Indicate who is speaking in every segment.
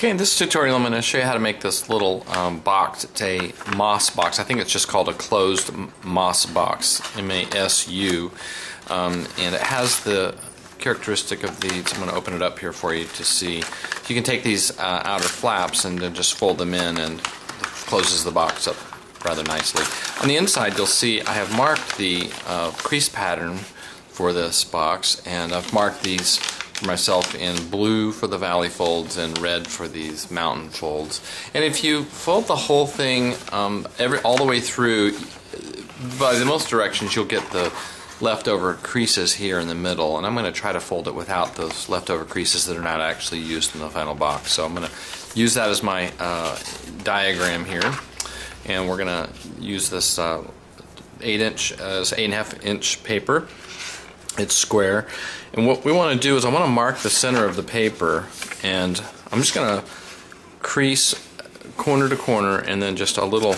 Speaker 1: Okay, in this tutorial I'm going to show you how to make this little box. It's a Moss box. I think it's just called a closed Moss box, M-A-S-U, and it has the characteristic of these. I'm going to open it up here for you to see. You can take these outer flaps and then just fold them in, and it closes the box up rather nicely. On the inside you'll see I have marked the crease pattern for this box, and I've marked these myself in blue for the valley folds and red for these mountain folds. And if you fold the whole thing all the way through, by the most directions you'll get the leftover creases here in the middle, and I'm going to try to fold it without those leftover creases that are not actually used in the final box. So I'm going to use that as my diagram here, and we're going to use this 8.5 inch paper. It's square, and what we want to do is I want to mark the center of the paper, and I'm just going to crease corner to corner and then just a little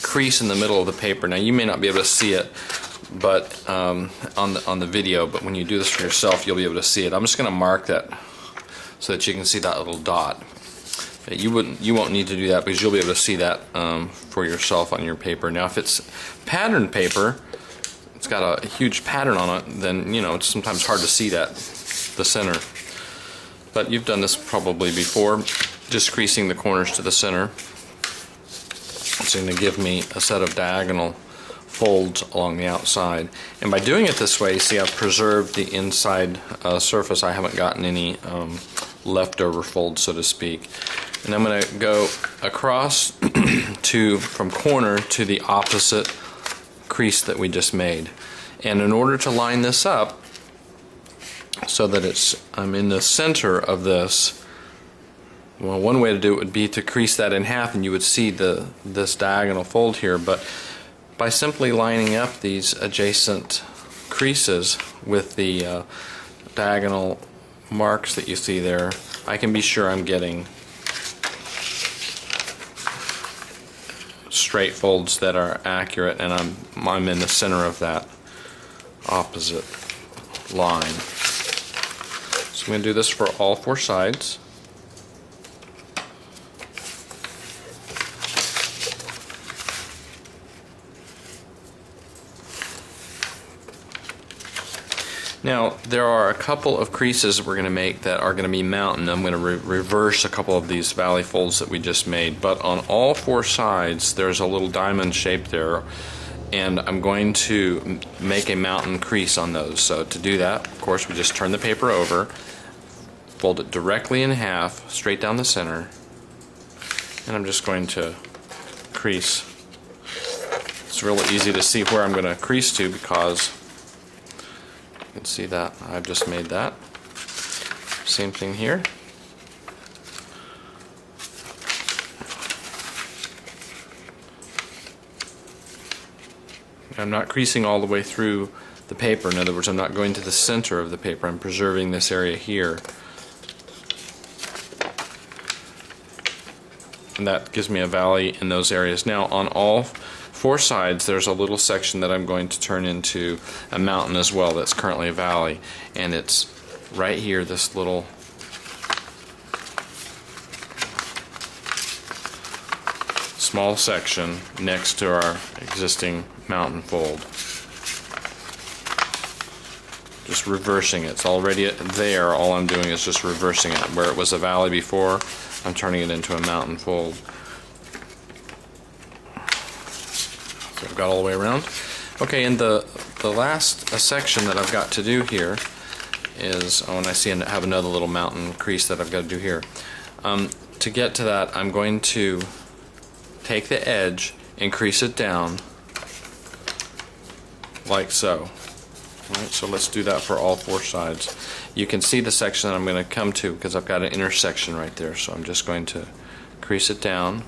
Speaker 1: crease in the middle of the paper. Now you may not be able to see it but on the video, but when you do this for yourself you'll be able to see it. I'm just going to mark that so that you can see that little dot. You won't need to do that because you'll be able to see that for yourself on your paper. Now if it's patterned paper, it's got a huge pattern on it, then it's sometimes hard to see the center. But you've done this probably before, just creasing the corners to the center. It's going to give me a set of diagonal folds along the outside. And by doing it this way, see, I've preserved the inside surface. I haven't gotten any leftover folds, so to speak. And I'm going to go across from corner to the opposite crease that we just made. And in order to line this up so that I'm in the center of this, well, one way to do it would be to crease that in half, and you would see this diagonal fold here. But by simply lining up these adjacent creases with the diagonal marks that you see there, I can be sure I'm getting straight folds that are accurate, and I'm in the center of that opposite line. So I'm going to do this for all four sides. Now there are a couple of creases we're going to make that are going to be mountain. I'm going to reverse a couple of these valley folds that we just made, but on all four sides there's a little diamond shape there, and I'm going to make a mountain crease on those. So to do that, of course, we just turn the paper over, fold it directly in half, straight down the center, and I'm just going to crease. It's really easy to see where I'm going to crease to because you can see that I've just made that. Same thing here. I'm not creasing all the way through the paper. In other words, I'm not going to the center of the paper. I'm preserving this area here. And that gives me a valley in those areas. Now on all four sides there's a little section that I'm going to turn into a mountain as well that's currently a valley, and it's right here, this little small section next to our existing mountain fold. Just reversing it. It's already there. All I'm doing is just reversing it. Where it was a valley before, I'm turning it into a mountain fold. So I've got all the way around. Okay, and the last section that I've got to do here is, and I see I have another little mountain crease that I've got to do here. To get to that, I'm going to take the edge and crease it down like so. Alright, so let's do that for all four sides. You can see the section that I'm going to come to because I've got an intersection right there, so I'm just going to crease it down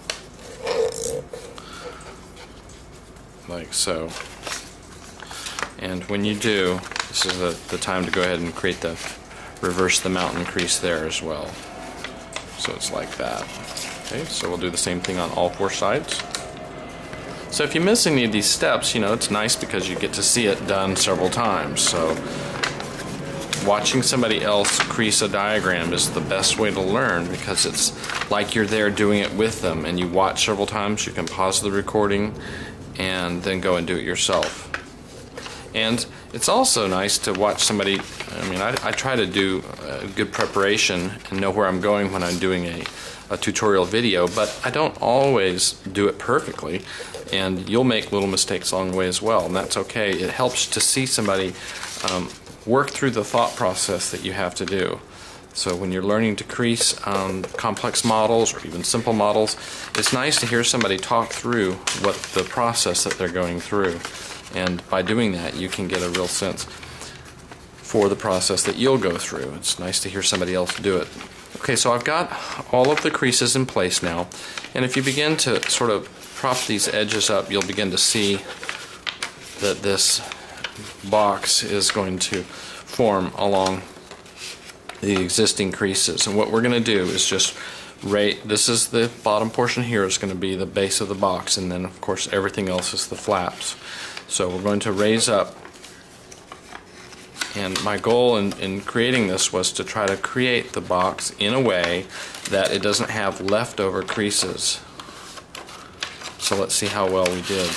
Speaker 1: like so. And when you do, this is the time to go ahead and reverse the mountain crease there as well. So it's like that. Okay, so we'll do the same thing on all four sides. So if you miss any of these steps, it's nice because you get to see it done several times. So watching somebody else crease a diagram is the best way to learn, because it's like you're there doing it with them, and you watch several times. You can pause the recording and then go and do it yourself. And it's also nice to watch somebody. I mean, I try to do a good preparation and know where I'm going when I'm doing a tutorial video, but I don't always do it perfectly, and you'll make little mistakes along the way as well, and that's okay. It helps to see somebody work through the thought process that you have to do. So when you're learning to crease complex models or even simple models, it's nice to hear somebody talk through what the process that they're going through, and by doing that you can get a real sense for the process that you'll go through. It's nice to hear somebody else do it. Okay, so I've got all of the creases in place now, and if you begin to sort of prop these edges up, you'll begin to see that this box is going to form along the existing creases. And what we're going to do is just this is the bottom portion here is going to be the base of the box, and then of course everything else is the flaps. So we're going to raise up, and my goal in creating this was to try to create the box in a way that it doesn't have leftover creases. So let's see how well we did.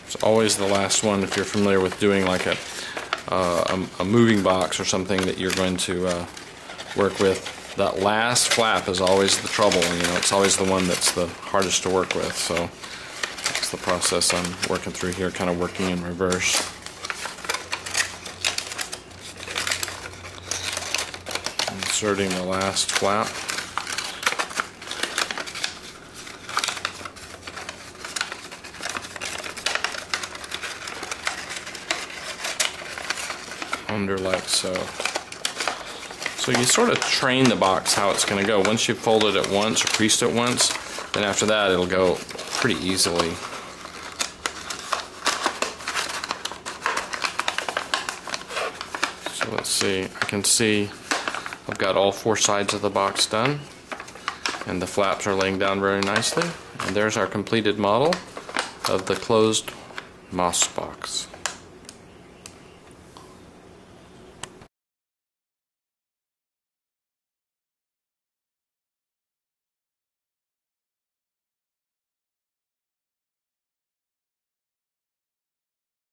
Speaker 1: It's always the last one, if you're familiar with doing like a moving box or something that you're going to work with. That last flap is always the trouble, you know, it's always the one that's the hardest to work with. So that's the process I'm working through here, kind of working in reverse. Inserting the last flap. Under like so. So you sort of train the box how it's going to go. Once you've folded it once or creased it once, then after that it'll go pretty easily. So let's see, I can see I've got all four sides of the box done, and the flaps are laying down very nicely. And there's our completed model of the closed Masu box.